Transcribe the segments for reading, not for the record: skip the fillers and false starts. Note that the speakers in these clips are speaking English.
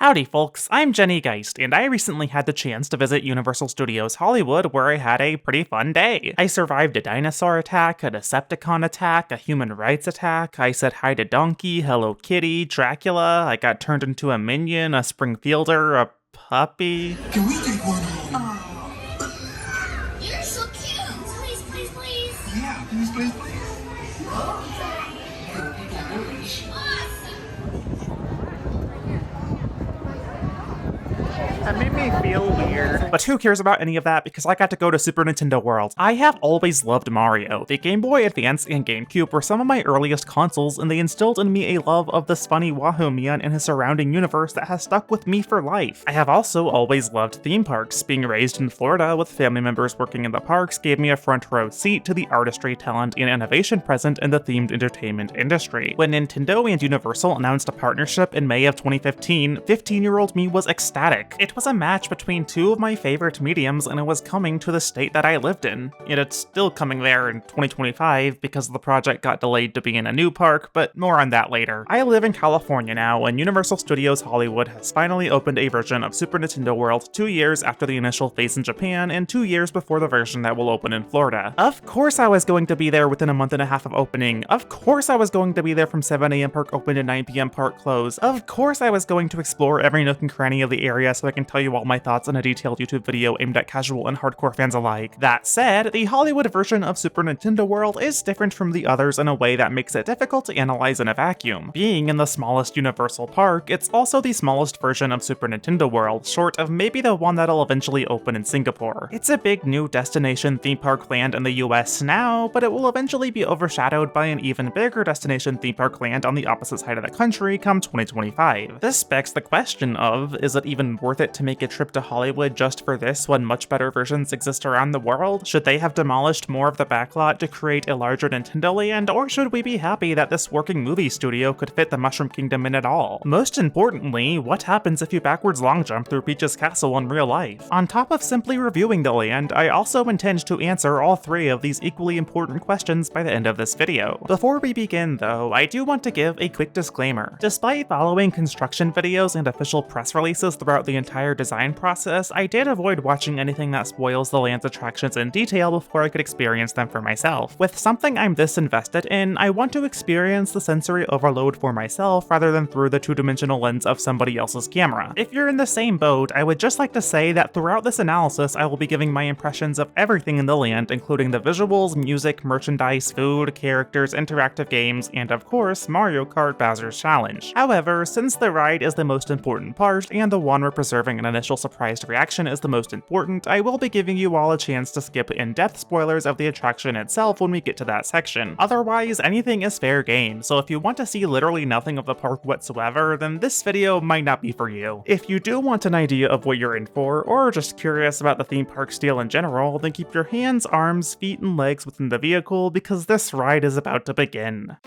Howdy folks, I'm Jenny Geist, and I recently had the chance to visit Universal Studios Hollywood where I had a pretty fun day. I survived a dinosaur attack, a Decepticon attack, a human rights attack, I said hi to Donkey, Hello Kitty, Dracula, I got turned into a minion, a Springfielder, a puppy. Can we take one home? You're so cute! Please, please, please! Yeah, please. That made me feel weird. But who cares about any of that because I got to go to Super Nintendo World. I have always loved Mario. The Game Boy Advance and GameCube were some of my earliest consoles, and they instilled in me a love of this funny Wahoo Man and his surrounding universe that has stuck with me for life. I have also always loved theme parks. Being raised in Florida with family members working in the parks gave me a front row seat to the artistry, talent, and innovation present in the themed entertainment industry. When Nintendo and Universal announced a partnership in May of 2015, 15-year-old me was ecstatic. It was a match between two of my favorite mediums, and it was coming to the state that I lived in. And it's still coming there in 2025 because the project got delayed to be in a new park, but more on that later. I live in California now, and Universal Studios Hollywood has finally opened a version of Super Nintendo World 2 years after the initial phase in Japan and 2 years before the version that will open in Florida. Of course I was going to be there within a month and a half of opening. Of course I was going to be there from 7 AM park open to 9 PM park close. Of course I was going to explore every nook and cranny of the area so I can tell you all my thoughts in a detailed YouTube video aimed at casual and hardcore fans alike. That said, the Hollywood version of Super Nintendo World is different from the others in a way that makes it difficult to analyze in a vacuum. Being in the smallest Universal park, it's also the smallest version of Super Nintendo World, short of maybe the one that'll eventually open in Singapore. It's a big new destination theme park land in the US now, but it will eventually be overshadowed by an even bigger destination theme park land on the opposite side of the country come 2025. This begs the question of, is it even worth it to make a trip to Hollywood just for this when much better versions exist around the world? Should they have demolished more of the backlot to create a larger Nintendo Land, or should we be happy that this working movie studio could fit the Mushroom Kingdom in at all? Most importantly, what happens if you backwards long jump through Peach's castle in real life? On top of simply reviewing the land, I also intend to answer all three of these equally important questions by the end of this video. Before we begin though, I do want to give a quick disclaimer. Despite following construction videos and official press releases throughout the entire design process, I did avoid watching anything that spoils the land's attractions in detail before I could experience them for myself. With something I'm this invested in, I want to experience the sensory overload for myself rather than through the two-dimensional lens of somebody else's camera. If you're in the same boat, I would just like to say that throughout this analysis, I will be giving my impressions of everything in the land, including the visuals, music, merchandise, food, characters, interactive games, and of course, Mario Kart Bowser's Challenge. However, since the ride is the most important part, and the one where preserving an initial surprised reaction is the most important, I will be giving you all a chance to skip in-depth spoilers of the attraction itself when we get to that section. Otherwise, anything is fair game, so if you want to see literally nothing of the park whatsoever, then this video might not be for you. If you do want an idea of what you're in for, or just curious about the theme park style in general, then keep your hands, arms, feet, and legs within the vehicle because this ride is about to begin.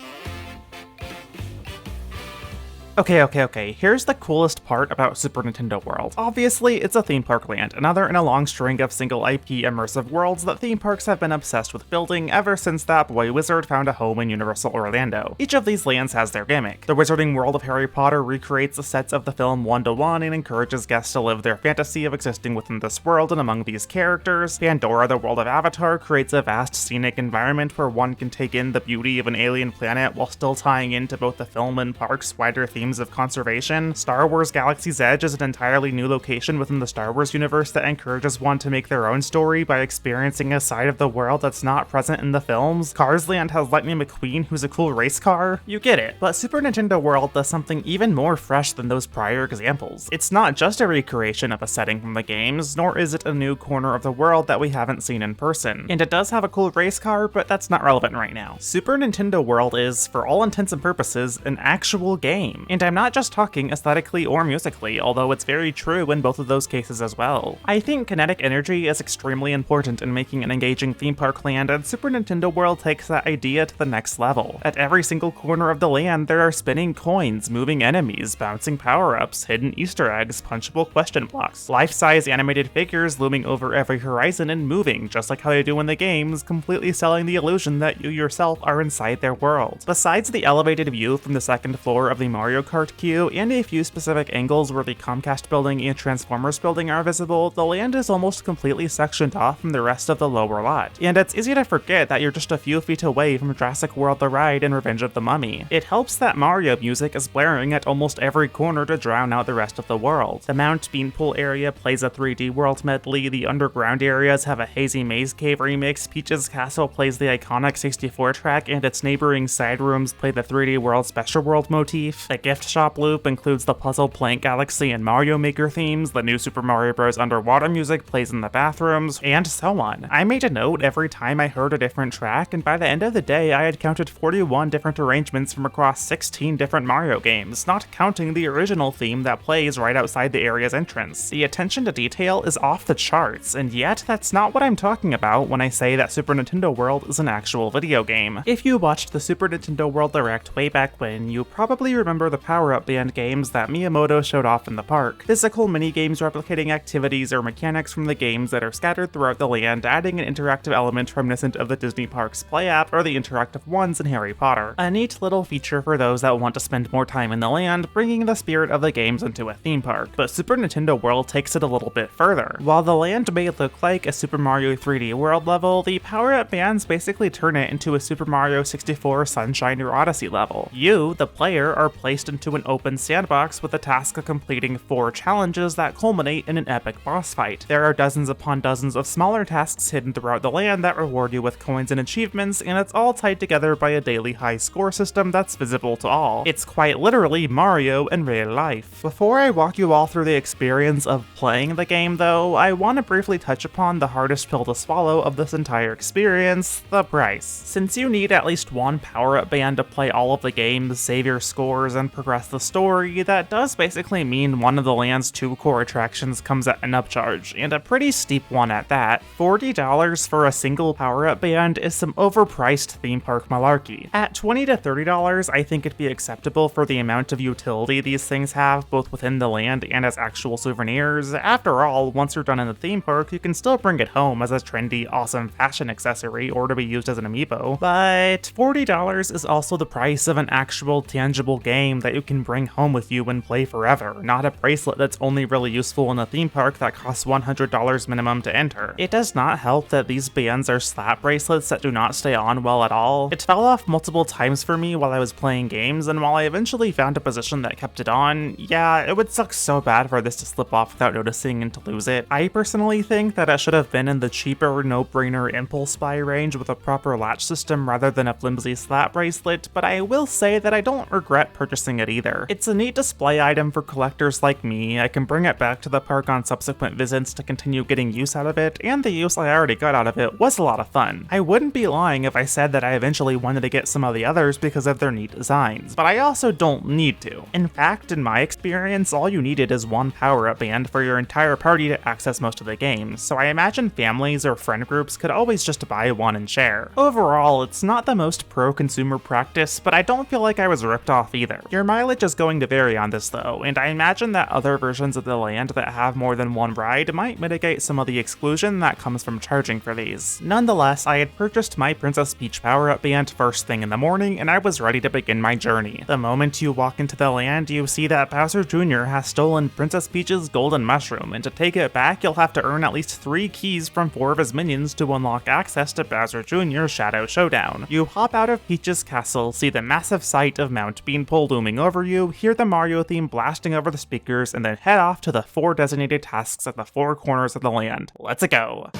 Okay, here's the coolest part about Super Nintendo World. Obviously, it's a theme park land, another in a long string of single IP immersive worlds that theme parks have been obsessed with building ever since that boy wizard found a home in Universal Orlando. Each of these lands has their gimmick. The Wizarding World of Harry Potter recreates the sets of the film one-to-one and encourages guests to live their fantasy of existing within this world and among these characters. Pandora, the world of Avatar, creates a vast scenic environment where one can take in the beauty of an alien planet while still tying into both the film and park's wider themes of conservation. Star Wars Galaxy's Edge is an entirely new location within the Star Wars universe that encourages one to make their own story by experiencing a side of the world that's not present in the films. Cars Land has Lightning McQueen, who's a cool race car. You get it. But Super Nintendo World does something even more fresh than those prior examples. It's not just a recreation of a setting from the games, nor is it a new corner of the world that we haven't seen in person. And it does have a cool race car, but that's not relevant right now. Super Nintendo World is, for all intents and purposes, an actual game. And I'm not just talking aesthetically or musically, although it's very true in both of those cases as well. I think kinetic energy is extremely important in making an engaging theme park land, and Super Nintendo World takes that idea to the next level. At every single corner of the land, there are spinning coins, moving enemies, bouncing power-ups, hidden Easter eggs, punchable question blocks, life-size animated figures looming over every horizon and moving, just like how they do in the games, completely selling the illusion that you yourself are inside their world. Besides the elevated view from the second floor of the Mario Kart queue, and a few specific angles where the Comcast building and Transformers building are visible, the land is almost completely sectioned off from the rest of the lower lot. And it's easy to forget that you're just a few feet away from Jurassic World The Ride and Revenge of the Mummy. It helps that Mario music is blaring at almost every corner to drown out the rest of the world. The Mount Beanpole area plays a 3D World medley, the underground areas have a Hazy Maze Cave remix, Peach's Castle plays the iconic 64 track, and its neighboring side rooms play the 3D World Special World motif. The gift shop loop includes the Puzzle Plank Galaxy and Mario Maker themes, the new Super Mario Bros. Underwater music plays in the bathrooms, and so on. I made a note every time I heard a different track, and by the end of the day I had counted 41 different arrangements from across 16 different Mario games, not counting the original theme that plays right outside the area's entrance. The attention to detail is off the charts, and yet that's not what I'm talking about when I say that Super Nintendo World is an actual video game. If you watched the Super Nintendo World Direct way back when, you probably remember the power-up band games that Miyamoto showed off in the park. Physical mini-games replicating activities or mechanics from the games that are scattered throughout the land, adding an interactive element reminiscent of the Disney Parks Play app or the interactive ones in Harry Potter. A neat little feature for those that want to spend more time in the land, bringing the spirit of the games into a theme park. But Super Nintendo World takes it a little bit further. While the land may look like a Super Mario 3D World level, the power-up bands basically turn it into a Super Mario 64 Sunshine or Odyssey level. You, the player, are placed into an open sandbox with the task of completing 4 challenges that culminate in an epic boss fight. There are dozens upon dozens of smaller tasks hidden throughout the land that reward you with coins and achievements, and it's all tied together by a daily high score system that's visible to all. It's quite literally Mario in real life. Before I walk you all through the experience of playing the game though, I want to briefly touch upon the hardest pill to swallow of this entire experience, the price. Since you need at least one power-up band to play all of the games, save your scores, and progress the story, that does basically mean one of the land's 2 core attractions comes at an upcharge, and a pretty steep one at that. $40 for a single power-up band is some overpriced theme park malarkey. At $20 to $30, I think it'd be acceptable for the amount of utility these things have, both within the land and as actual souvenirs. After all, once you're done in the theme park, you can still bring it home as a trendy, awesome fashion accessory or to be used as an amiibo. But $40 is also the price of an actual tangible game that you can bring home with you and play forever, not a bracelet that's only really useful in a theme park that costs $100 minimum to enter. It does not help that these bands are slap bracelets that do not stay on well at all. It fell off multiple times for me while I was playing games, and while I eventually found a position that kept it on, yeah, it would suck so bad for this to slip off without noticing and to lose it. I personally think that it should have been in the cheaper, no-brainer Impulse Buy range with a proper latch system rather than a flimsy slap bracelet, but I will say that I don't regret purchasing it either. It's a neat display item for collectors like me. I can bring it back to the park on subsequent visits to continue getting use out of it, and the use I already got out of it was a lot of fun. I wouldn't be lying if I said that I eventually wanted to get some of the others because of their neat designs, but I also don't need to. In fact, in my experience, all you needed is one power-up band for your entire party to access most of the games, so I imagine families or friend groups could always just buy one and share. Overall, it's not the most pro-consumer practice, but I don't feel like I was ripped off either. Your mileage is going to vary on this though, and I imagine that other versions of the land that have more than one ride might mitigate some of the exclusion that comes from charging for these. Nonetheless, I had purchased my Princess Peach power-up band first thing in the morning, and I was ready to begin my journey. The moment you walk into the land, you see that Bowser Jr. has stolen Princess Peach's golden mushroom, and to take it back, you'll have to earn at least 3 keys from 4 of his minions to unlock access to Bowser Jr.'s Shadow Showdown. You hop out of Peach's castle, see the massive sight of Mount Beanpole looming over you, hear the Mario theme blasting over the speakers, and then head off to the 4 designated tasks at the 4 corners of the land. Let's go!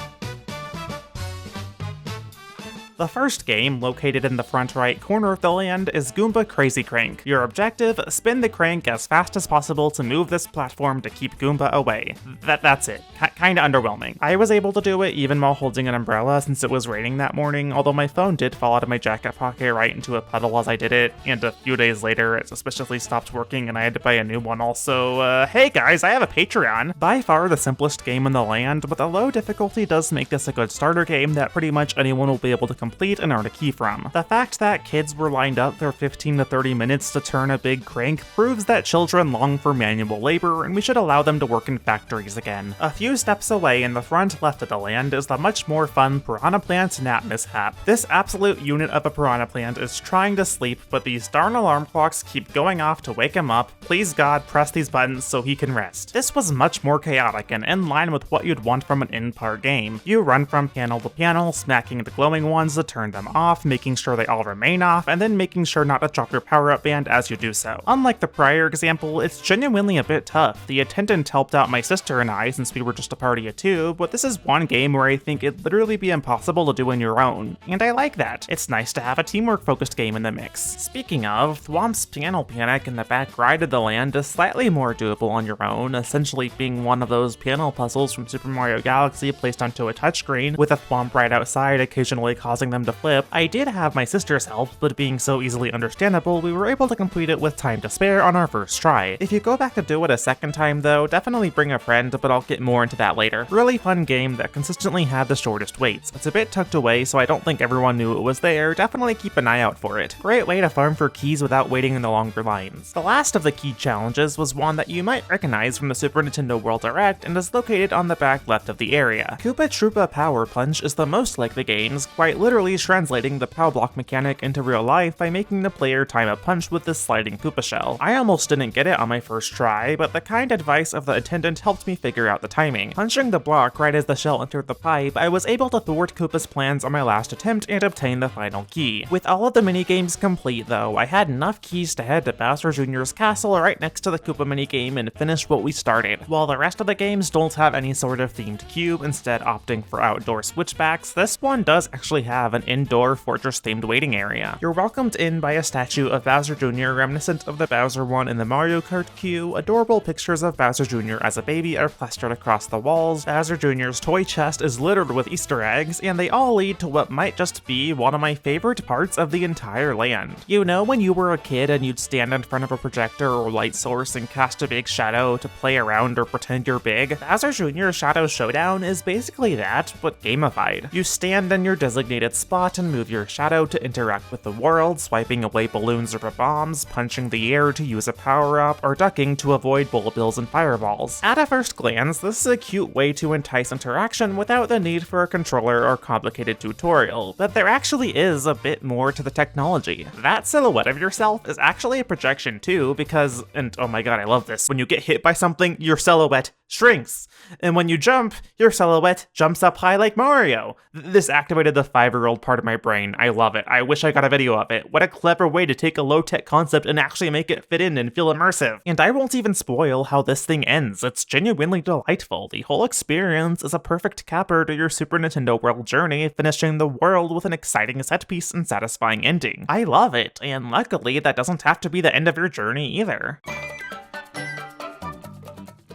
The first game, located in the front right corner of the land, is Goomba Crazy Crank. Your objective, spin the crank as fast as possible to move this platform to keep Goomba away. That's it. Kinda underwhelming. I was able to do it even while holding an umbrella since it was raining that morning, although my phone did fall out of my jacket pocket right into a puddle as I did it, and a few days later it suspiciously stopped working and I had to buy a new one also. Hey guys, I have a Patreon! By far the simplest game in the land, but the low difficulty does make this a good starter game that pretty much anyone will be able to complete and earn a key from. The fact that kids were lined up for 15 to 30 minutes to turn a big crank proves that children long for manual labor, and we should allow them to work in factories again. A few steps away in the front left of the land is the much more fun Piranha Plant nap mishap. This absolute unit of a Piranha Plant is trying to sleep, but these darn alarm clocks keep going off to wake him up. Please God, press these buttons so he can rest. This was much more chaotic and in line with what you'd want from an in-part game. You run from panel to panel, smacking the glowing ones to turn them off, making sure they all remain off, and then making sure not to drop your power-up band as you do so. Unlike the prior example, it's genuinely a bit tough. The attendant helped out my sister and I since we were just a party of two, but this is one game where I think it'd literally be impossible to do on your own, and I like that. It's nice to have a teamwork-focused game in the mix. Speaking of, Thwomp's Panel Panic in the back right of the land is slightly more doable on your own, essentially being one of those panel puzzles from Super Mario Galaxy placed onto a touchscreen, with a Thwomp right outside occasionally causing them to flip. I did have my sister's help, but being so easily understandable, we were able to complete it with time to spare on our first try. If you go back to do it a second time though, definitely bring a friend, but I'll get more into that later. Really fun game that consistently had the shortest waits. It's a bit tucked away, so I don't think everyone knew it was there. Definitely keep an eye out for it. Great way to farm for keys without waiting in the longer lines. The last of the key challenges was one that you might recognize from the Super Nintendo World Direct and is located on the back left of the area. Koopa Troopa Power Punch is the most like the game's, quite literally translating the POW block mechanic into real life by making the player time a punch with this sliding Koopa shell. I almost didn't get it on my first try, but the kind advice of the attendant helped me figure out the timing. Punching the block right as the shell entered the pipe, I was able to thwart Koopa's plans on my last attempt and obtain the final key. With all of the minigames complete though, I had enough keys to head to Bowser Jr.'s castle right next to the Koopa minigame and finish what we started. While the rest of the games don't have any sort of themed cube, instead opting for outdoor switchbacks, this one does actually have an indoor fortress-themed waiting area. You're welcomed in by a statue of Bowser Jr. reminiscent of the Bowser one in the Mario Kart queue. Adorable pictures of Bowser Jr. as a baby are plastered across the walls. Bowser Jr.'s toy chest is littered with Easter eggs, and they all lead to what might just be one of my favorite parts of the entire land. You know when you were a kid and you'd stand in front of a projector or light source and cast a big shadow to play around or pretend you're big? Bowser Jr.'s Shadow Showdown is basically that, but gamified. You stand in your designated spot and move your shadow to interact with the world, swiping away balloons or bombs, punching the air to use a power-up, or ducking to avoid bullet bills and fireballs. At a first glance, this is a cute way to entice interaction without the need for a controller or complicated tutorial, but there actually is a bit more to the technology. That silhouette of yourself is actually a projection too, because, and oh my god, I love this, when you get hit by something, your silhouette shrinks. And when you jump, your silhouette jumps up high like Mario. This activated the 5-year-old part of my brain. I love it. I wish I got a video of it. What a clever way to take a low-tech concept and actually make it fit in and feel immersive. And I won't even spoil how this thing ends. It's genuinely delightful. The whole experience is a perfect capper to your Super Nintendo World journey, finishing the world with an exciting set piece and satisfying ending. I love it, and luckily that doesn't have to be the end of your journey either.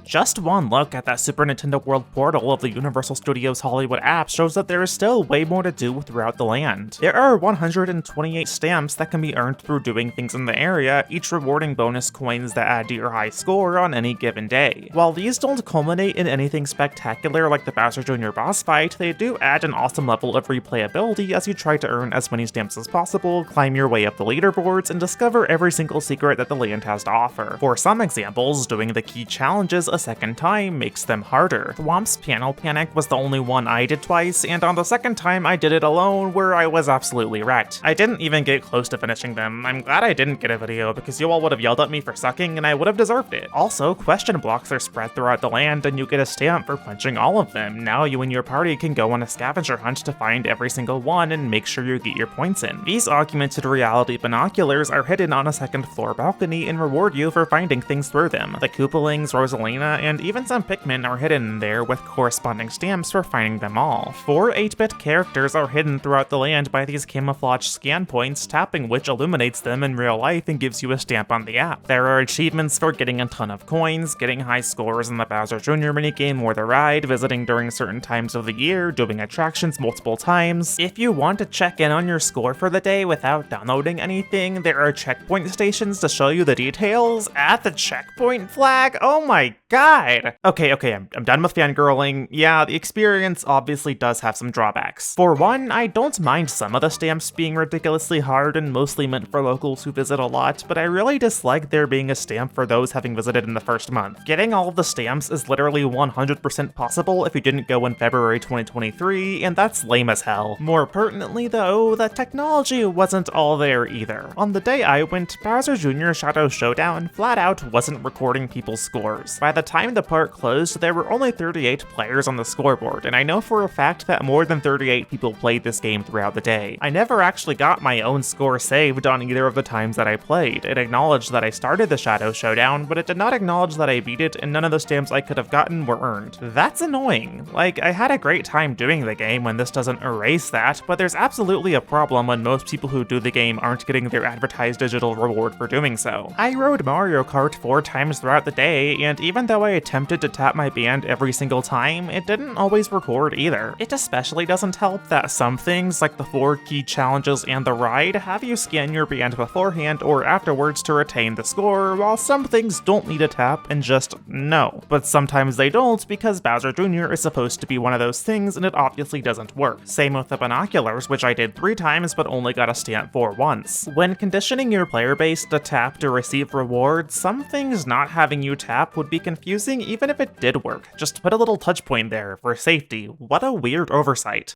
Just one look at that Super Nintendo World portal of the Universal Studios Hollywood app shows that there is still way more to do throughout the land. There are 128 stamps that can be earned through doing things in the area, each rewarding bonus coins that add to your high score on any given day. While these don't culminate in anything spectacular like the Bowser Jr. boss fight, they do add an awesome level of replayability as you try to earn as many stamps as possible, climb your way up the leaderboards, and discover every single secret that the land has to offer. For some examples, doing the key challenges a second time makes them harder. Thwomp's Panel Panic was the only one I did twice, and on the second time I did it alone, where I was absolutely wrecked. I didn't even get close to finishing them. I'm glad I didn't get a video because you all would have yelled at me for sucking and I would have deserved it. Also, question blocks are spread throughout the land and you get a stamp for punching all of them. Now you and your party can go on a scavenger hunt to find every single one and make sure you get your points in. These augmented reality binoculars are hidden on a second floor balcony and reward you for finding things through them. The Koopalings, Rosalina, and even some Pikmin are hidden in there with corresponding stamps for finding them all. 4 8-bit characters are hidden throughout the land by these camouflage scan points, tapping which illuminates them in real life and gives you a stamp on the app. There are achievements for getting a ton of coins, getting high scores in the Bowser Jr. minigame or the ride, visiting during certain times of the year, doing attractions multiple times. If you want to check in on your score for the day without downloading anything, there are checkpoint stations to show you the details. At the checkpoint flag, oh my God! Okay, I'm done with fangirling. Yeah, the experience obviously does have some drawbacks. For one, I don't mind some of the stamps being ridiculously hard and mostly meant for locals who visit a lot, but I really dislike there being a stamp for those having visited in the first month. Getting all of the stamps is literally 100% possible if you didn't go in February 2023, and that's lame as hell. More pertinently though, the technology wasn't all there either. On the day I went, Bowser Jr. Shadow Showdown flat out wasn't recording people's scores. By the time the park closed, there were only 38 players on the scoreboard, and I know for a fact that more than 38 people played this game throughout the day. I never actually got my own score saved on either of the times that I played. It acknowledged that I started the Shadow Showdown, but it did not acknowledge that I beat it, and none of the stamps I could have gotten were earned. That's annoying. Like, I had a great time doing the game when this doesn't erase that, but there's absolutely a problem when most people who do the game aren't getting their advertised digital reward for doing so. I rode Mario Kart 4 times throughout the day, and even though I attempted to tap my band every single time, it didn't always record either. It especially doesn't help that some things, like the 4 key challenges and the ride, have you scan your band beforehand or afterwards to retain the score, while some things don't need a tap and just no. But sometimes they don't because Bowser Jr. is supposed to be one of those things and it obviously doesn't work. Same with the binoculars, which I did 3 times but only got a stamp for once. When conditioning your player base to tap to receive rewards, some things not having you tap would be confusing even if it did work. Just put a little touch point there for safety. What a weird oversight.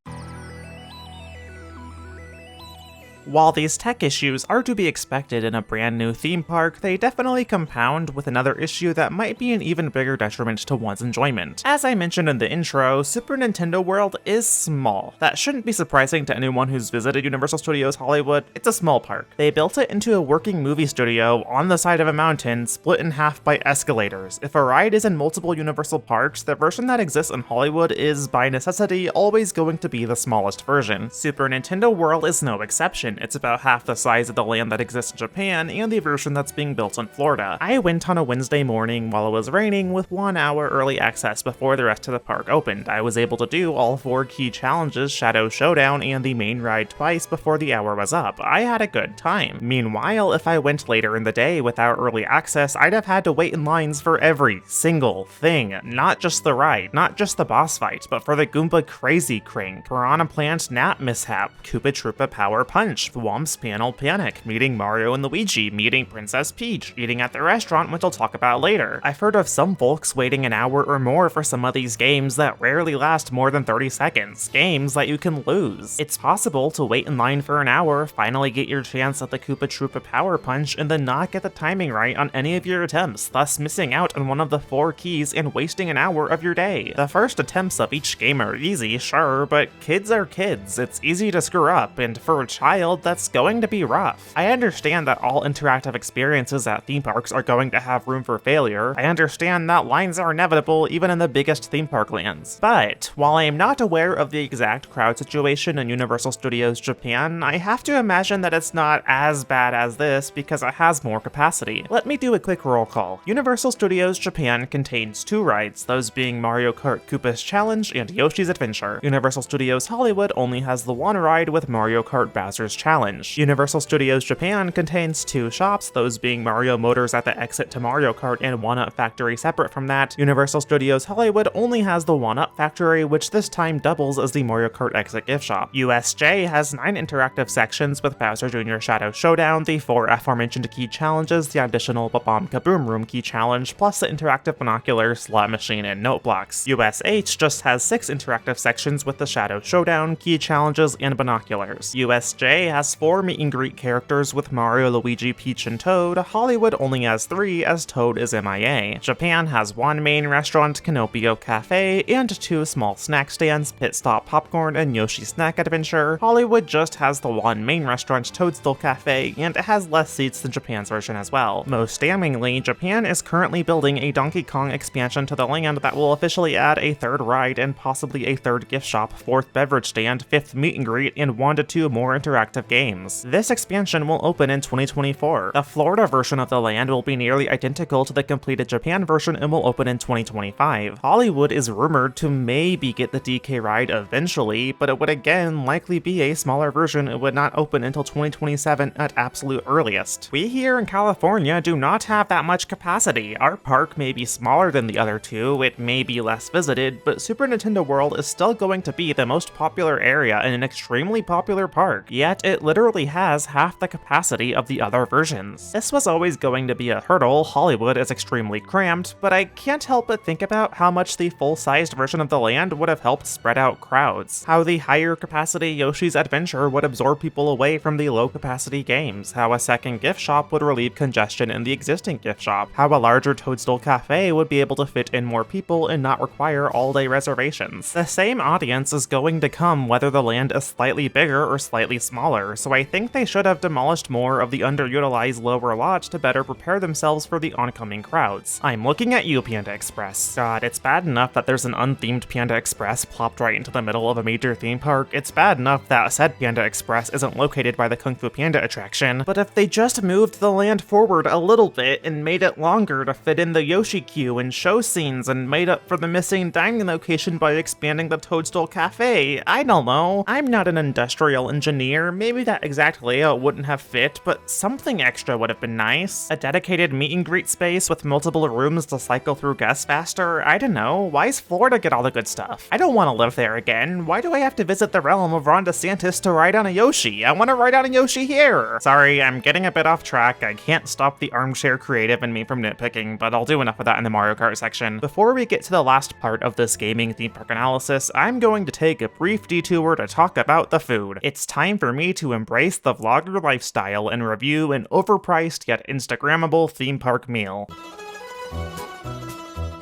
While these tech issues are to be expected in a brand new theme park, they definitely compound with another issue that might be an even bigger detriment to one's enjoyment. As I mentioned in the intro, Super Nintendo World is small. That shouldn't be surprising to anyone who's visited Universal Studios Hollywood. It's a small park. They built it into a working movie studio on the side of a mountain, split in half by escalators. If a ride is in multiple Universal parks, the version that exists in Hollywood is, by necessity, always going to be the smallest version. Super Nintendo World is no exception. It's about half the size of the land that exists in Japan and the version that's being built in Florida. I went on a Wednesday morning while it was raining with 1 hour early access before the rest of the park opened. I was able to do all 4 key challenges, Shadow Showdown, and the main ride twice before the hour was up. I had a good time. Meanwhile, if I went later in the day without early access, I'd have had to wait in lines for every single thing. Not just the ride, not just the boss fight, but for the Goomba Crazy Cring, Piranha Plant Nap Mishap, Koopa Troopa Power Punch, Thwomp's Panel Panic, meeting Mario and Luigi, meeting Princess Peach, eating at the restaurant, which I'll talk about later. I've heard of some folks waiting an hour or more for some of these games that rarely last more than 30 seconds, games that you can lose. It's possible to wait in line for an hour, finally get your chance at the Koopa Troopa Power Punch, and then not get the timing right on any of your attempts, thus missing out on one of the 4 keys and wasting an hour of your day. The first attempts of each game are easy, sure, but kids are kids. It's easy to screw up, and for a child, that's going to be rough. I understand that all interactive experiences at theme parks are going to have room for failure. I understand that lines are inevitable even in the biggest theme park lands. But while I am not aware of the exact crowd situation in Universal Studios Japan, I have to imagine that it's not as bad as this because it has more capacity. Let me do a quick roll call. Universal Studios Japan contains 2 rides, those being Mario Kart Koopa's Challenge and Yoshi's Adventure. Universal Studios Hollywood only has the 1 ride with Mario Kart Bowser's Challenge. Universal Studios Japan contains 2 shops, those being Mario Motors at the exit to Mario Kart and 1-Up Factory separate from that. Universal Studios Hollywood only has the 1-Up Factory, which this time doubles as the Mario Kart exit gift shop. USJ has 9 interactive sections with Bowser Jr. Shadow Showdown, the 4 aforementioned key challenges, the additional Ba-Bomb Kaboom Room key challenge, plus the interactive binoculars, slot machine, and note blocks. USH just has 6 interactive sections with the Shadow Showdown, key challenges, and binoculars. USJ has 4 meet and greet characters with Mario, Luigi, Peach, and Toad. Hollywood only has 3 as Toad is MIA. Japan has 1 main restaurant, Canopio Cafe, and 2 small snack stands, Pit Stop Popcorn and Yoshi Snack Adventure. Hollywood just has the 1 main restaurant, Toadstool Cafe, and it has less seats than Japan's version as well. Most damningly, Japan is currently building a Donkey Kong expansion to the land that will officially add a 3rd ride and possibly a 3rd gift shop, 4th beverage stand, 5th meet and greet, and 1 to 2 more interactive of games. This expansion will open in 2024. The Florida version of the land will be nearly identical to the completed Japan version and will open in 2025. Hollywood is rumored to maybe get the DK ride eventually, but it would again likely be a smaller version. It would not open until 2027 at absolute earliest. We here in California do not have that much capacity. Our park may be smaller than the other two, it may be less visited, but Super Nintendo World is still going to be the most popular area in an extremely popular park, yet it literally has half the capacity of the other versions. This was always going to be a hurdle. Hollywood is extremely cramped, but I can't help but think about how much the full-sized version of the land would have helped spread out crowds, how the higher capacity Yoshi's Adventure would absorb people away from the low capacity games, how a second gift shop would relieve congestion in the existing gift shop, how a larger Toadstool Cafe would be able to fit in more people and not require all-day reservations. The same audience is going to come whether the land is slightly bigger or slightly smaller, so I think they should have demolished more of the underutilized lower lot to better prepare themselves for the oncoming crowds. I'm looking at you, Panda Express. God, it's bad enough that there's an unthemed Panda Express plopped right into the middle of a major theme park. It's bad enough that said Panda Express isn't located by the Kung Fu Panda attraction, but if they just moved the land forward a little bit and made it longer to fit in the Yoshi queue and show scenes and made up for the missing dining location by expanding the Toadstool Cafe, I don't know. I'm not an industrial engineer, maybe that exact layout wouldn't have fit, but something extra would have been nice. A dedicated meet and greet space with multiple rooms to cycle through guests faster, I don't know. Why does Florida get all the good stuff? I don't want to live there again. Why do I have to visit the realm of Ron DeSantis to ride on a Yoshi? I want to ride on a Yoshi here! Sorry, I'm getting a bit off track. I can't stop the armchair creative in me from nitpicking, but I'll do enough of that in the Mario Kart section. Before we get to the last part of this gaming theme park analysis, I'm going to take a brief detour to talk about the food. It's time for me to embrace the vlogger lifestyle and review an overpriced yet Instagrammable theme park meal.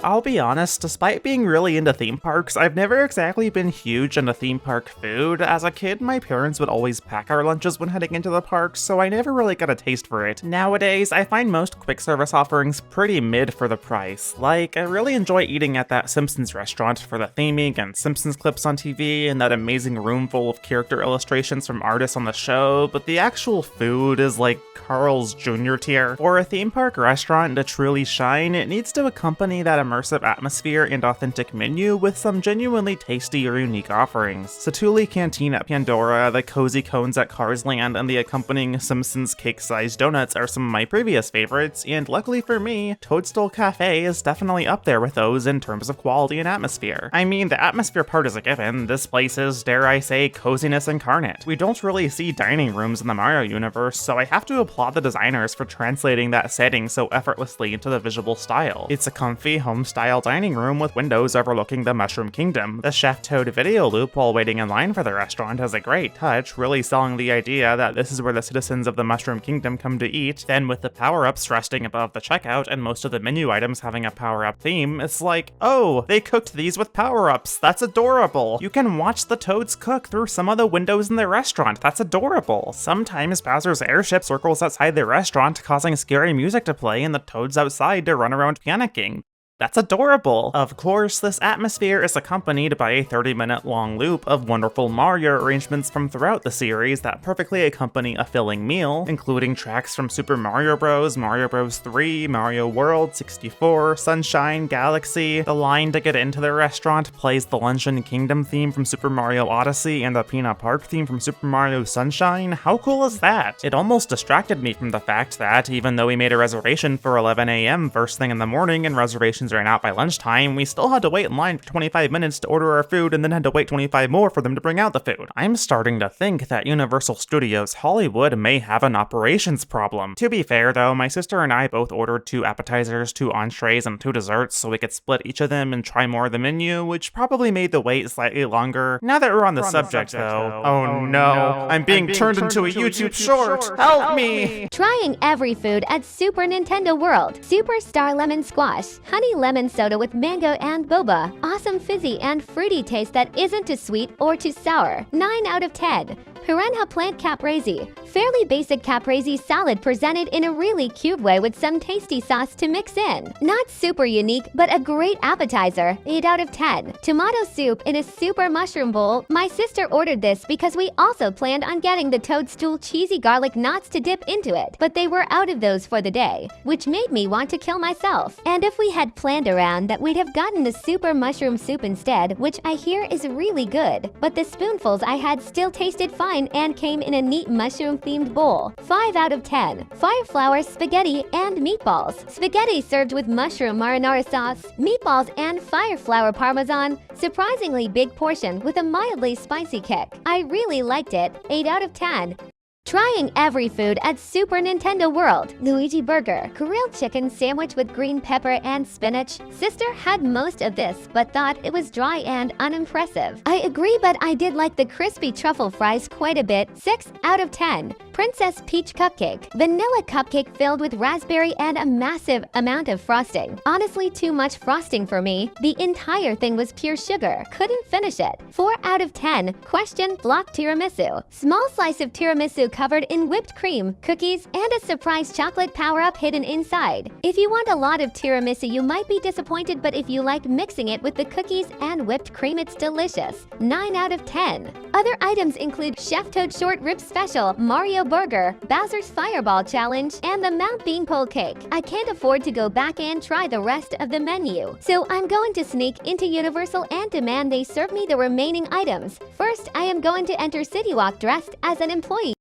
I'll be honest, despite being really into theme parks, I've never exactly been huge into theme park food. As a kid, my parents would always pack our lunches when heading into the parks, so I never really got a taste for it. Nowadays, I find most quick service offerings pretty mid for the price. Like, I really enjoy eating at that Simpsons restaurant for the theming and Simpsons clips on TV and that amazing room full of character illustrations from artists on the show, but the actual food is like Carl's Jr. tier. For a theme park restaurant to truly shine, it needs to accompany that immersive atmosphere and authentic menu with some genuinely tasty or unique offerings. Satuli Canteen at Pandora, the Cozy Cones at Cars Land, and the accompanying Simpsons cake-sized donuts are some of my previous favorites, and luckily for me, Toadstool Cafe is definitely up there with those in terms of quality and atmosphere. I mean, the atmosphere part is a given. This place is, dare I say, coziness incarnate. We don't really see dining rooms in the Mario universe, so I have to applaud the designers for translating that setting so effortlessly into the visual style. It's a comfy, home-style dining room with windows overlooking the Mushroom Kingdom. The Chef Toad video loop while waiting in line for the restaurant has a great touch, really selling the idea that this is where the citizens of the Mushroom Kingdom come to eat. Then with the power-ups resting above the checkout and most of the menu items having a power-up theme, it's like, oh, they cooked these with power-ups. That's adorable. You can watch the Toads cook through some of the windows in the restaurant. That's adorable. Sometimes Bowser's airship circles outside the restaurant, causing scary music to play and the Toads outside to run around panicking. That's adorable! Of course, this atmosphere is accompanied by a 30-minute long loop of wonderful Mario arrangements from throughout the series that perfectly accompany a filling meal, including tracks from Super Mario Bros., Mario Bros. 3, Mario World, 64, Sunshine, Galaxy. The line to get into the restaurant plays the Luncheon Kingdom theme from Super Mario Odyssey and the Peanut Park theme from Super Mario Sunshine. How cool is that? It almost distracted me from the fact that, even though we made a reservation for 11 a.m. first thing in the morning and reservations ran out by lunchtime, we still had to wait in line for 25 minutes to order our food and then had to wait 25 more for them to bring out the food. I'm starting to think that Universal Studios Hollywood may have an operations problem. To be fair though, my sister and I both ordered 2 appetizers, 2 entrees, and 2 desserts so we could split each of them and try more of the menu, which probably made the wait slightly longer. Now that we're on the subject though, oh no, I'm being turned into a YouTube short! Help me! Trying every food at Super Nintendo World. Super Star Lemon Squash. Honey lemon soda with mango and boba. Awesome fizzy and fruity taste that isn't too sweet or too sour. 9 out of 10. Piranha Plant Caprese. Fairly basic caprese salad presented in a really cute way with some tasty sauce to mix in. Not super unique, but a great appetizer. 8 out of 10. Tomato soup in a super mushroom bowl. My sister ordered this because we also planned on getting the toadstool cheesy garlic knots to dip into it, but they were out of those for the day, which made me want to kill myself. And if we had planned around that, we'd have gotten the super mushroom soup instead, which I hear is really good. But the spoonfuls I had still tasted fine and came in a neat mushroom-themed bowl. 5 out of 10. Fire flour, spaghetti, and meatballs. Spaghetti served with mushroom marinara sauce, meatballs, and fire flour parmesan. Surprisingly big portion with a mildly spicy kick. I really liked it. 8 out of 10. Trying every food at Super Nintendo World. Luigi Burger. Grilled chicken sandwich with green pepper and spinach. Sister had most of this, but thought it was dry and unimpressive. I agree, but I did like the crispy truffle fries quite a bit. 6 out of 10. Princess Peach Cupcake. Vanilla cupcake filled with raspberry and a massive amount of frosting. Honestly, too much frosting for me. The entire thing was pure sugar. Couldn't finish it. 4 out of 10. Question block tiramisu. Small slice of tiramisu covered in whipped cream, cookies, and a surprise chocolate power-up hidden inside. If you want a lot of tiramisu, you might be disappointed, but if you like mixing it with the cookies and whipped cream, it's delicious. 9 out of 10. Other items include Chef Toad Short Rib Special, Mario Burger, Bowser's Fireball Challenge, and the Mount Beanpole Cake. I can't afford to go back and try the rest of the menu, so I'm going to sneak into Universal and demand they serve me the remaining items. First, I am going to enter City Walk dressed as an employee.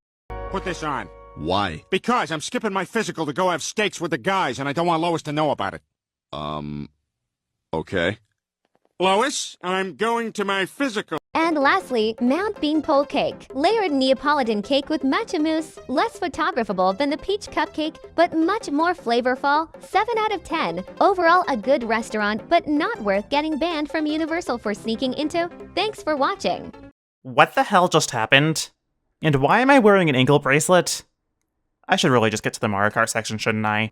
Put this on. Why? Because I'm skipping my physical to go have steaks with the guys, and I don't want Lois to know about it. Okay. Lois, I'm going to my physical. And lastly, Mount Beanpole Cake. Layered Neapolitan cake with matcha mousse, less photographable than the peach cupcake, but much more flavorful. 7 out of 10. Overall, a good restaurant, but not worth getting banned from Universal for sneaking into. Thanks for watching. What the hell just happened? And why am I wearing an ankle bracelet? I should really just get to the Mario Kart section, shouldn't I?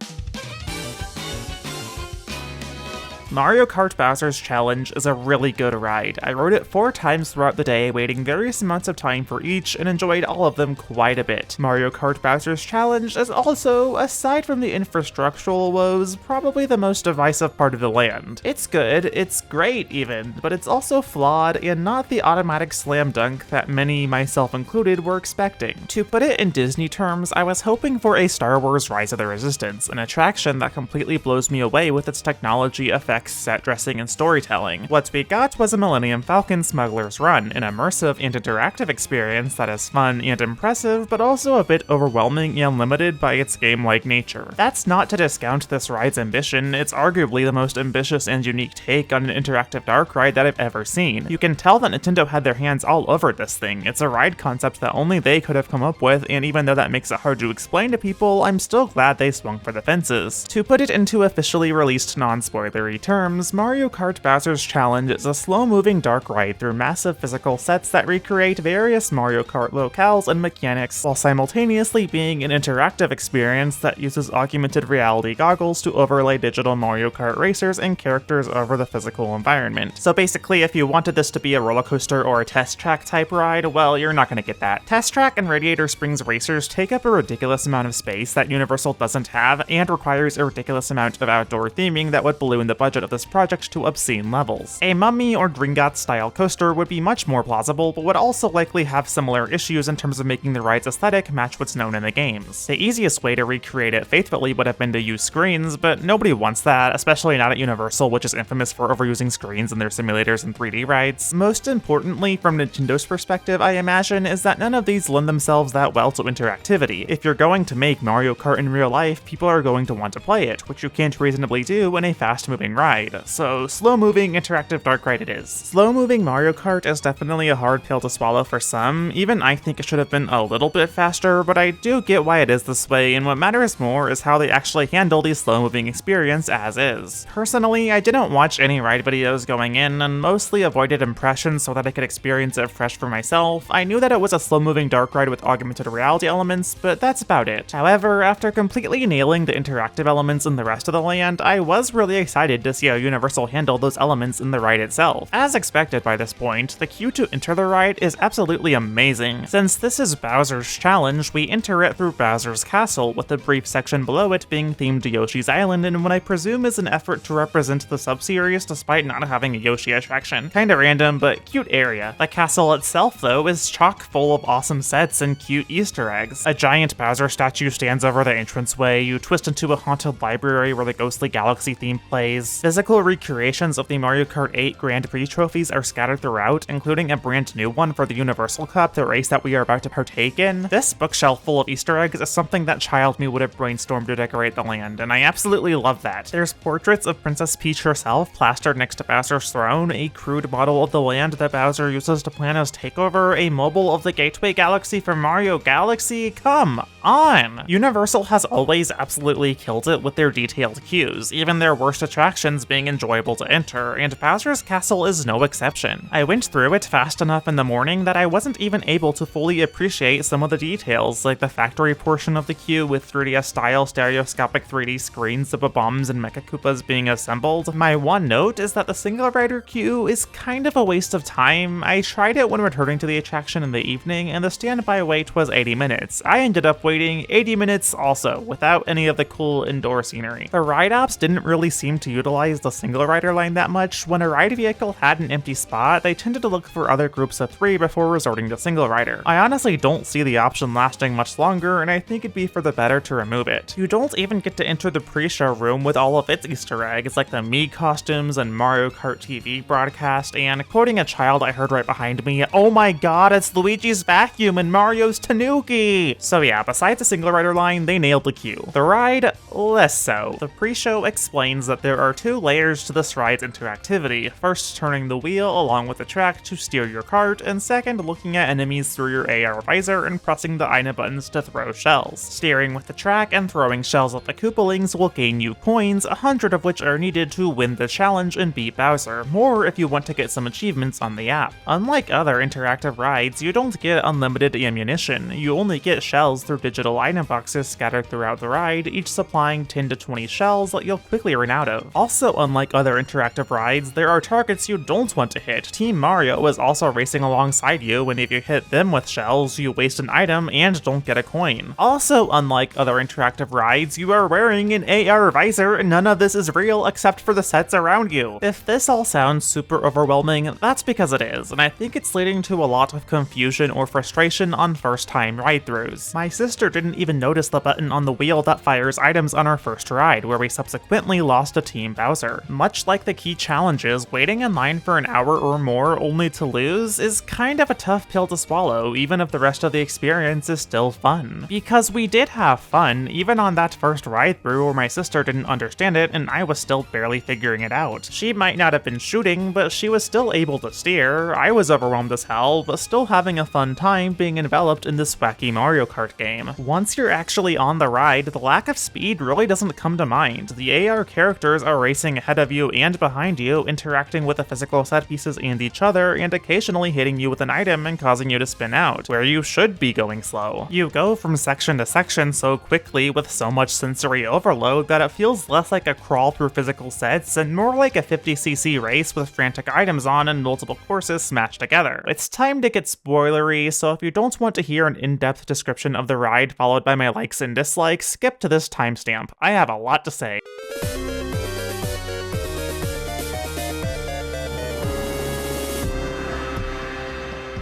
Mario Kart Bowser's Challenge is a really good ride. I rode it 4 times throughout the day, waiting various amounts of time for each, and enjoyed all of them quite a bit. Mario Kart Bowser's Challenge is also, aside from the infrastructural woes, probably the most divisive part of the land. It's good, it's great even, but it's also flawed and not the automatic slam dunk that many, myself included, were expecting. To put it in Disney terms, I was hoping for a Star Wars Rise of the Resistance, an attraction that completely blows me away with its technology, effects, set dressing, and storytelling. What we got was a Millennium Falcon Smuggler's Run, an immersive and interactive experience that is fun and impressive, but also a bit overwhelming and limited by its game-like nature. That's not to discount this ride's ambition. It's arguably the most ambitious and unique take on an interactive dark ride that I've ever seen. You can tell that Nintendo had their hands all over this thing. It's a ride concept that only they could have come up with, and even though that makes it hard to explain to people, I'm still glad they swung for the fences. To put it into officially released non-spoilery terms, Mario Kart Bowser's Challenge is a slow-moving dark ride through massive physical sets that recreate various Mario Kart locales and mechanics, while simultaneously being an interactive experience that uses augmented reality goggles to overlay digital Mario Kart racers and characters over the physical environment. So basically, if you wanted this to be a roller coaster or a test track type ride, well, you're not gonna get that. Test Track and Radiator Springs racers take up a ridiculous amount of space that Universal doesn't have, and requires a ridiculous amount of outdoor theming that would balloon the budget of this project to obscene levels. A Mummy or Gringotts style coaster would be much more plausible, but would also likely have similar issues in terms of making the ride's aesthetic match what's known in the games. The easiest way to recreate it faithfully would have been to use screens, but nobody wants that, especially not at Universal, which is infamous for overusing screens in their simulators and 3D rides. Most importantly, from Nintendo's perspective, I imagine, is that none of these lend themselves that well to interactivity. If you're going to make Mario Kart in real life, people are going to want to play it, which you can't reasonably do in a fast-moving ride. So slow-moving, interactive dark ride it is. Slow-moving Mario Kart is definitely a hard pill to swallow for some. Even I think it should have been a little bit faster, but I do get why it is this way, and what matters more is how they actually handle the slow-moving experience as is. Personally, I didn't watch any ride videos going in, and mostly avoided impressions so that I could experience it fresh for myself. I knew that it was a slow-moving dark ride with augmented reality elements, but that's about it. However, after completely nailing the interactive elements in the rest of the land, I was really excited to see how Universal handled those elements in the ride itself. As expected by this point, the queue to enter the ride is absolutely amazing. Since this is Bowser's Challenge, we enter it through Bowser's Castle, with a brief section below it being themed to Yoshi's Island in what I presume is an effort to represent the sub-series despite not having a Yoshi attraction. Kinda random, but cute area. The castle itself, though, is chock full of awesome sets and cute Easter eggs. A giant Bowser statue stands over the entranceway, you twist into a haunted library where the Ghostly Galaxy theme plays. Physical recreations of the Mario Kart 8 Grand Prix trophies are scattered throughout, including a brand new one for the Universal Cup, the race that we are about to partake in. This bookshelf full of Easter eggs is something that child me would have brainstormed to decorate the land, and I absolutely love that. There's portraits of Princess Peach herself plastered next to Bowser's throne, a crude model of the land that Bowser uses to plan his takeover, a mobile of the Gateway Galaxy from Mario Galaxy. Come on! Universal has always absolutely killed it with their detailed queues, even their worst attractions being enjoyable to enter, and Bowser's Castle is no exception. I went through it fast enough in the morning that I wasn't even able to fully appreciate some of the details, like the factory portion of the queue with 3DS-style stereoscopic 3D screens of bombs and Mecha Koopas being assembled. My one note is that the single rider queue is kind of a waste of time. I tried it when returning to the attraction in the evening, and the standby wait was 80 minutes. I ended up waiting 80 minutes also, without any of the cool indoor scenery. The ride ops didn't really seem to utilize the single rider line that much. When a ride vehicle had an empty spot, they tended to look for other groups of 3 before resorting to single rider. I honestly don't see the option lasting much longer, and I think it'd be for the better to remove it. You don't even get to enter the pre-show room with all of its Easter eggs, like the Mii costumes and Mario Kart TV broadcast, and quoting a child I heard right behind me, "Oh my god, it's Luigi's vacuum and Mario's Tanuki!" So yeah, besides the single rider line, they nailed the queue. The ride, less so. The pre-show explains that there are 2 layers to this ride's interactivity. First, turning the wheel along with the track to steer your cart, and second, looking at enemies through your AR visor and pressing the Ina buttons to throw shells. Steering with the track and throwing shells at the Koopalings will gain you coins, 100 of which are needed to win the challenge and beat Bowser, more if you want to get some achievements on the app. Unlike other interactive rides, you don't get unlimited ammunition. You only get shells through digital item boxes scattered throughout the ride, each supplying 10 to 20 shells that you'll quickly run out of. Also, unlike other interactive rides, there are targets you don't want to hit. Team Mario is also racing alongside you, and if you hit them with shells, you waste an item and don't get a coin. Also, unlike other interactive rides, you are wearing an AR visor, and none of this is real except for the sets around you. If this all sounds super overwhelming, that's because it is, and I think it's leading to a lot of confusion or frustration on first-time ride-throughs. My sister didn't even notice the button on the wheel that fires items on our first ride, where we subsequently lost to Team Bowser. Much like the key challenges, waiting in line for an hour or more only to lose is kind of a tough pill to swallow, even if the rest of the experience is still fun. Because we did have fun, even on that first ride-through where my sister didn't understand it and I was still barely figuring it out. She might not have been shooting, but she was still able to steer. I was overwhelmed as hell, but still having a fun time being enveloped in this wacky Mario Kart game. Once you're actually on the ride, the lack of speed really doesn't come to mind. The AR characters are racing ahead of you and behind you, interacting with the physical set pieces and each other, and occasionally hitting you with an item and causing you to spin out, where you should be going slow. You go from section to section so quickly with so much sensory overload that it feels less like a crawl through physical sets and more like a 50cc race with frantic items on and multiple courses smashed together. It's time to get spoilery, so if you don't want to hear an in-depth description of the ride followed by my likes and dislikes, skip to this timestamp. I have a lot to say.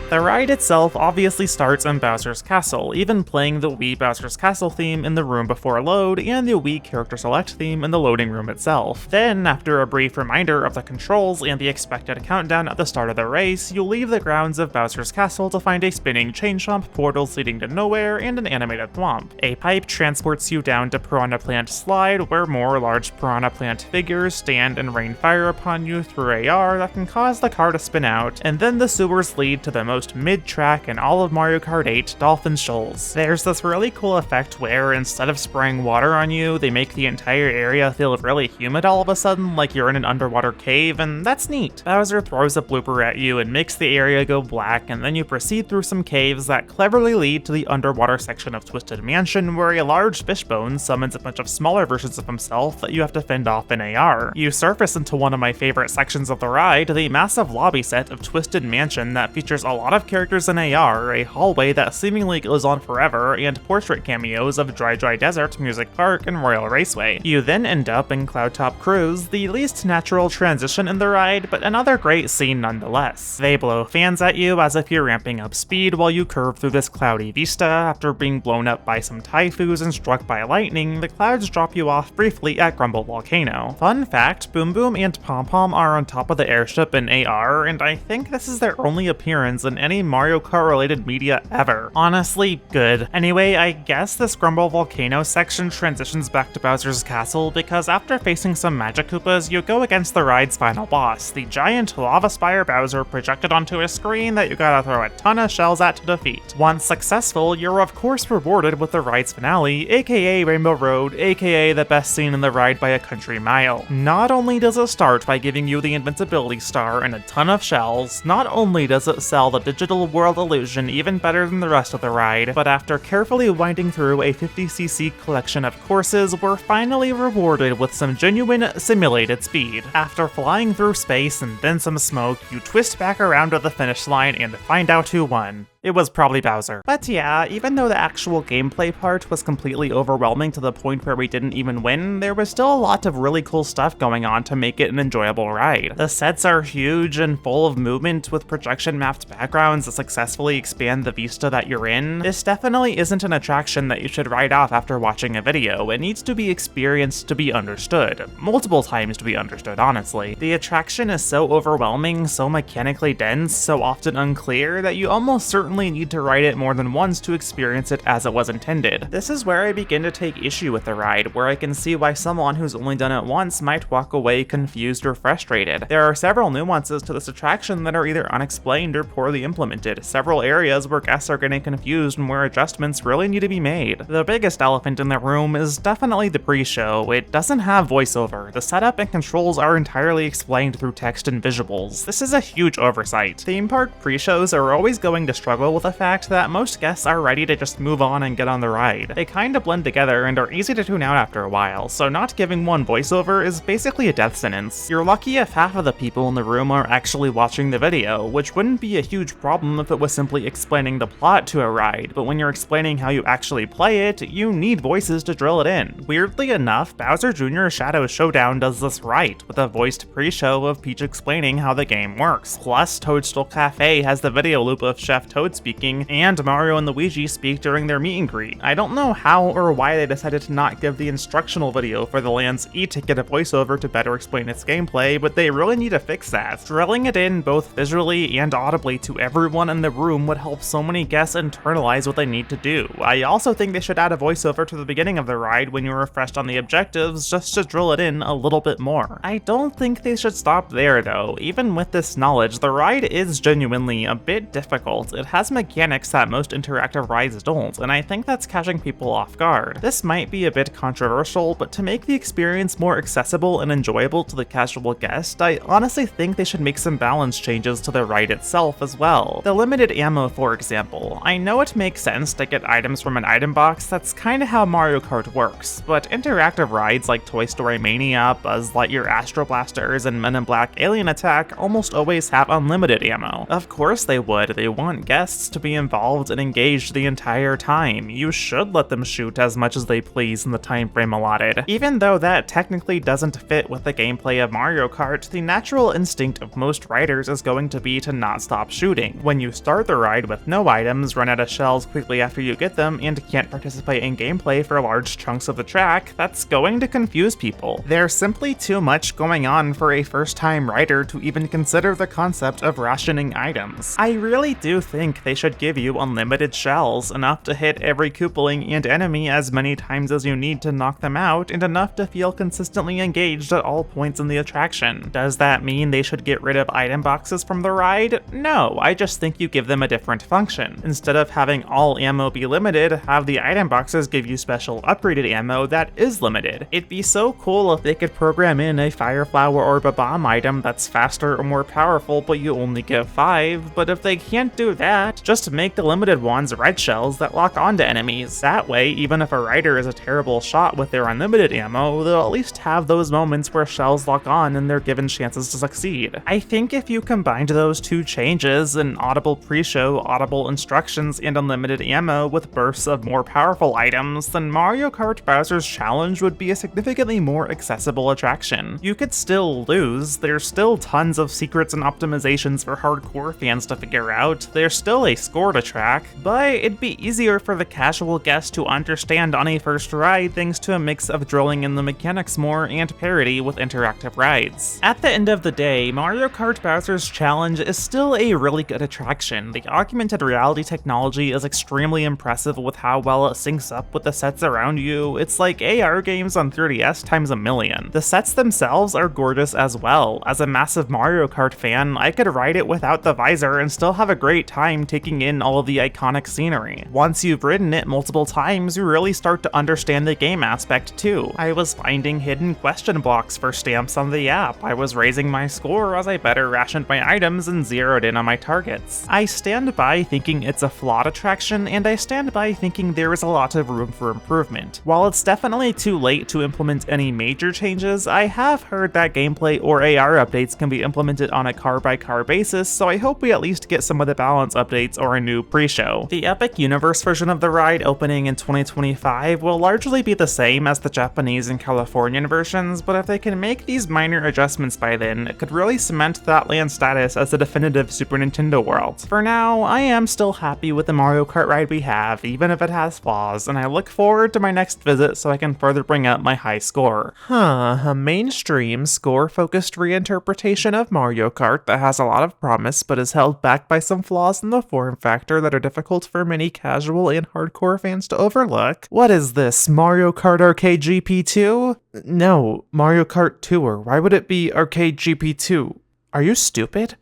The ride itself obviously starts in Bowser's Castle, even playing the Wii Bowser's Castle theme in the room before load and the Wii Character Select theme in the loading room itself. Then, after a brief reminder of the controls and the expected countdown at the start of the race, you leave the grounds of Bowser's Castle to find a spinning chain jump, portals leading to nowhere, and an animated thwomp. A pipe transports you down to Piranha Plant Slide, where more large Piranha Plant figures stand and rain fire upon you through AR that can cause the car to spin out, and then the sewers lead to the most most mid-track in all of Mario Kart 8, Dolphin Shoals. There's this really cool effect where instead of spraying water on you, they make the entire area feel really humid all of a sudden, like you're in an underwater cave, and that's neat. Bowser throws a blooper at you and makes the area go black, and then you proceed through some caves that cleverly lead to the underwater section of Twisted Mansion, where a large fishbone summons a bunch of smaller versions of himself that you have to fend off in AR. You surface into one of my favorite sections of the ride, the massive lobby set of Twisted Mansion that features a lot of characters in AR, a hallway that seemingly goes on forever, and portrait cameos of Dry Dry Desert, Music Park, and Royal Raceway. You then end up in Cloudtop Cruise, the least natural transition in the ride, but another great scene nonetheless. They blow fans at you as if you're ramping up speed while you curve through this cloudy vista. After being blown up by some taifus and struck by lightning, the clouds drop you off briefly at Grumble Volcano. Fun fact, Boom Boom and Pom Pom are on top of the airship in AR, and I think this is their only appearance in any Mario Kart related media ever. Honestly, good. Anyway, I guess this Grumble Volcano section transitions back to Bowser's Castle because after facing some Magic Koopas, you go against the ride's final boss, the giant Lava Spire Bowser projected onto a screen that you gotta throw a ton of shells at to defeat. Once successful, you're of course rewarded with the ride's finale, aka Rainbow Road, aka the best scene in the ride by a country mile. Not only does it start by giving you the Invincibility Star and a ton of shells, not only does it sell the digital world illusion even better than the rest of the ride, but after carefully winding through a 50cc collection of courses, we're finally rewarded with some genuine simulated speed. After flying through space and then some smoke, you twist back around to the finish line and find out who won. It was probably Bowser. But yeah, even though the actual gameplay part was completely overwhelming to the point where we didn't even win, there was still a lot of really cool stuff going on to make it an enjoyable ride. The sets are huge and full of movement with projection mapped backgrounds that successfully expand the vista that you're in. This definitely isn't an attraction that you should write off after watching a video. It needs to be experienced to be understood. Multiple times to be understood, honestly. The attraction is so overwhelming, so mechanically dense, so often unclear that you almost certainly need to ride it more than once to experience it as it was intended. This is where I begin to take issue with the ride, where I can see why someone who's only done it once might walk away confused or frustrated. There are several nuances to this attraction that are either unexplained or poorly implemented, several areas where guests are getting confused and where adjustments really need to be made. The biggest elephant in the room is definitely the pre-show. It doesn't have voiceover. The setup and controls are entirely explained through text and visuals. This is a huge oversight. Theme park pre-shows are always going to struggle with the fact that most guests are ready to just move on and get on the ride. They kinda blend together and are easy to tune out after a while, so not giving one voiceover is basically a death sentence. You're lucky if half of the people in the room are actually watching the video, which wouldn't be a huge problem if it was simply explaining the plot to a ride, but when you're explaining how you actually play it, you need voices to drill it in. Weirdly enough, Bowser Jr. Shadow Showdown does this right, with a voiced pre-show of Peach explaining how the game works. Plus, Toadstool Cafe has the video loop of Chef Toad speaking, and Mario and Luigi speak during their meet and greet. I don't know how or why they decided to not give the instructional video for the Land's e-ticket a voiceover to better explain its gameplay, but they really need to fix that. Drilling it in both visually and audibly to everyone in the room would help so many guests internalize what they need to do. I also think they should add a voiceover to the beginning of the ride when you're refreshed on the objectives, just to drill it in a little bit more. I don't think they should stop there though. Even with this knowledge, the ride is genuinely a bit difficult. It has mechanics that most interactive rides don't, and I think that's catching people off guard. This might be a bit controversial, but to make the experience more accessible and enjoyable to the casual guest, I honestly think they should make some balance changes to the ride itself as well. The limited ammo, for example. I know it makes sense to get items from an item box, that's kinda how Mario Kart works, but interactive rides like Toy Story Mania, Buzz Lightyear Astro Blasters, and Men in Black Alien Attack almost always have unlimited ammo. Of course they would, they want guests to be involved and engaged the entire time. You should let them shoot as much as they please in the time frame allotted. Even though that technically doesn't fit with the gameplay of Mario Kart, the natural instinct of most riders is going to be to not stop shooting. When you start the ride with no items, run out of shells quickly after you get them, and can't participate in gameplay for large chunks of the track, that's going to confuse people. There's simply too much going on for a first-time rider to even consider the concept of rationing items. I really do think think they should give you unlimited shells, enough to hit every Koopaling and enemy as many times as you need to knock them out, and enough to feel consistently engaged at all points in the attraction. Does that mean they should get rid of item boxes from the ride? No, I just think you give them a different function. Instead of having all ammo be limited, have the item boxes give you special upgraded ammo that is limited. It'd be so cool if they could program in a fire flower or a bomb item that's faster or more powerful, but you only get 5, but if they can't do that, just make the limited ones red shells that lock onto enemies. That way, even if a rider is a terrible shot with their unlimited ammo, they'll at least have those moments where shells lock on and they're given chances to succeed. I think if you combined those two changes, an audible pre-show, audible instructions, and unlimited ammo with bursts of more powerful items, then Mario Kart Bowser's Challenge would be a significantly more accessible attraction. You could still lose, there's still tons of secrets and optimizations for hardcore fans to figure out, there's still a score to track, but it'd be easier for the casual guest to understand on a first ride thanks to a mix of drilling in the mechanics more and parity with interactive rides. At the end of the day, Mario Kart Bowser's Challenge is still a really good attraction. The augmented reality technology is extremely impressive with how well it syncs up with the sets around you. It's like AR games on 3DS times a million. The sets themselves are gorgeous as well. As a massive Mario Kart fan, I could ride it without the visor and still have a great time taking in all of the iconic scenery. Once you've ridden it multiple times, you really start to understand the game aspect too. I was finding hidden question blocks for stamps on the app. I was raising my score as I better rationed my items and zeroed in on my targets. I stand by thinking it's a flawed attraction, and I stand by thinking there is a lot of room for improvement. While it's definitely too late to implement any major changes, I have heard that gameplay or AR updates can be implemented on a car-by-car basis, so I hope we at least get some of the balance updates or a new pre-show. The Epic Universe version of the ride opening in 2025 will largely be the same as the Japanese and Californian versions, but if they can make these minor adjustments by then, it could really cement that land's status as a definitive Super Nintendo world. For now, I am still happy with the Mario Kart ride we have, even if it has flaws, and I look forward to my next visit so I can further bring up my high score. A mainstream, score-focused reinterpretation of Mario Kart that has a lot of promise but is held back by some flaws in the form factor that are difficult for many casual and hardcore fans to overlook. What is this, Mario Kart Arcade GP2? No, Mario Kart Tour. Why would it be Arcade GP2? Are you stupid?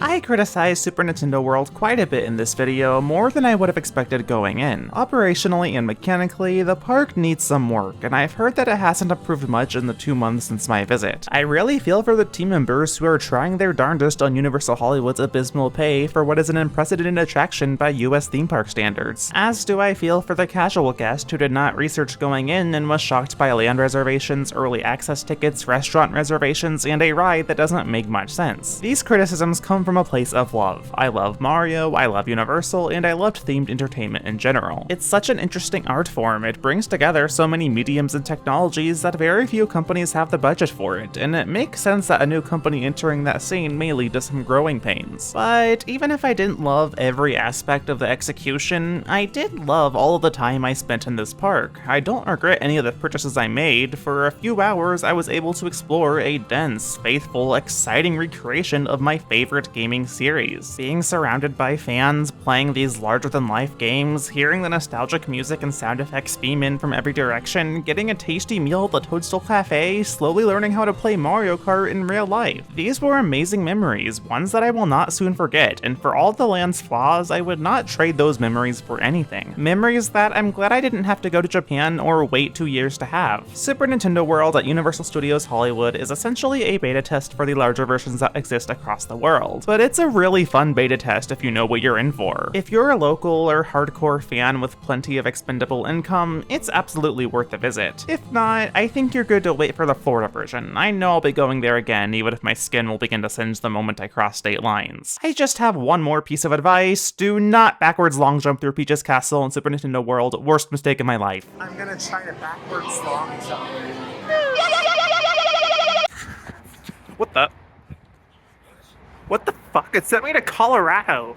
I criticized Super Nintendo World quite a bit in this video, more than I would have expected going in. Operationally and mechanically, the park needs some work, and I've heard that it hasn't improved much in the 2 months since my visit. I really feel for the team members who are trying their darndest on Universal Hollywood's abysmal pay for what is an unprecedented attraction by US theme park standards. As do I feel for the casual guest who did not research going in and was shocked by land reservations, early access tickets, restaurant reservations, and a ride that doesn't make much sense. These criticisms come from a place of love. I love Mario, I love Universal, and I loved themed entertainment in general. It's such an interesting art form, it brings together so many mediums and technologies that very few companies have the budget for it, and it makes sense that a new company entering that scene may lead to some growing pains. But even if I didn't love every aspect of the execution, I did love all of the time I spent in this park. I don't regret any of the purchases I made. For a few hours, I was able to explore a dense, faithful, exciting recreation of my favorite gaming series. Being surrounded by fans, playing these larger-than-life games, hearing the nostalgic music and sound effects beam in from every direction, getting a tasty meal at the Toadstool Cafe, slowly learning how to play Mario Kart in real life. These were amazing memories, ones that I will not soon forget, and for all the land's flaws, I would not trade those memories for anything. Memories that I'm glad I didn't have to go to Japan or wait 2 years to have. Super Nintendo World at Universal Studios Hollywood is essentially a beta test for the larger versions that exist across the world, but it's a really fun beta test if you know what you're in for. If you're a local or hardcore fan with plenty of expendable income, it's absolutely worth a visit. If not, I think you're good to wait for the Florida version. I know I'll be going there again, even if my skin will begin to singe the moment I cross state lines. I just have one more piece of advice. Do not backwards long jump through Peach's Castle in Super Nintendo World. Worst mistake in my life. I'm gonna try to backwards long jump. What the? What the fuck? It sent me to Colorado!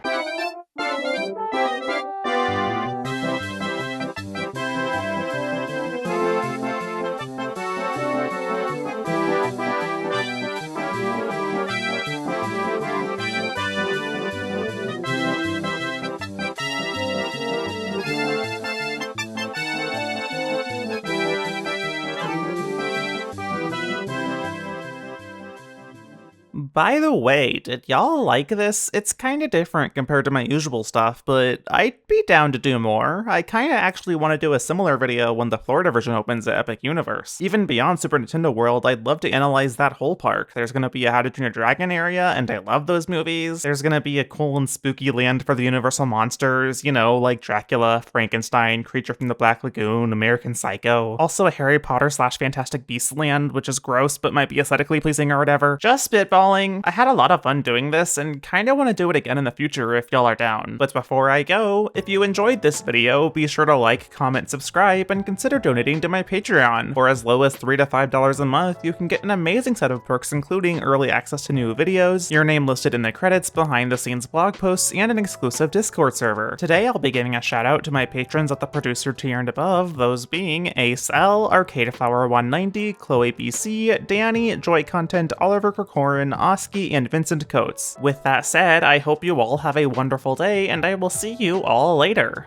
By the way, did y'all like this? It's kinda different compared to my usual stuff, but I'd be down to do more. I kinda actually want to do a similar video when the Florida version opens at Epic Universe. Even beyond Super Nintendo World, I'd love to analyze that whole park. There's gonna be a How to Train Your Dragon area, and I love those movies. There's gonna be a cool and spooky land for the Universal monsters, you know, like Dracula, Frankenstein, Creature from the Black Lagoon, American Psycho. Also a Harry Potter / Fantastic Beasts land, which is gross but might be aesthetically pleasing or whatever. Just spitballing. I had a lot of fun doing this and kinda want to do it again in the future if y'all are down. But before I go, if you enjoyed this video, be sure to like, comment, subscribe, and consider donating to my Patreon. For as low as $3 to $5 a month, you can get an amazing set of perks including early access to new videos, your name listed in the credits, behind the scenes blog posts, and an exclusive Discord server. Today I'll be giving a shout out to my patrons at the producer tier and above, those being Ace L, ArcadeFlower190, Chloe BC, Danny, Joy Content, Oliver Corcoran, Oski, and Vincent Coates. With that said, I hope you all have a wonderful day, and I will see you all later.